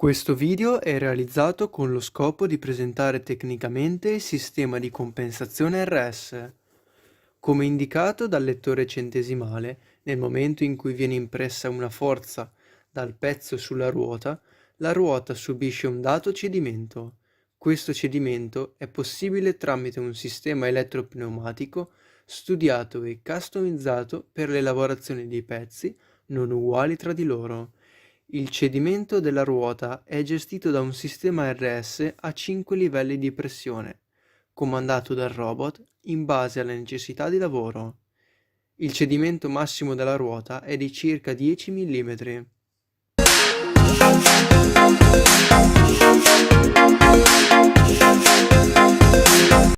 Questo video è realizzato con lo scopo di presentare tecnicamente il sistema di compensazione RS. Come indicato dal lettore centesimale, nel momento in cui viene impressa una forza dal pezzo sulla ruota, la ruota subisce un dato cedimento. Questo cedimento è possibile tramite un sistema elettropneumatico studiato e customizzato per le lavorazioni di pezzi non uguali tra di loro. Il cedimento della ruota è gestito da un sistema RS a 5 livelli di pressione, comandato dal robot in base alle necessità di lavoro. Il cedimento massimo della ruota è di circa 10 mm.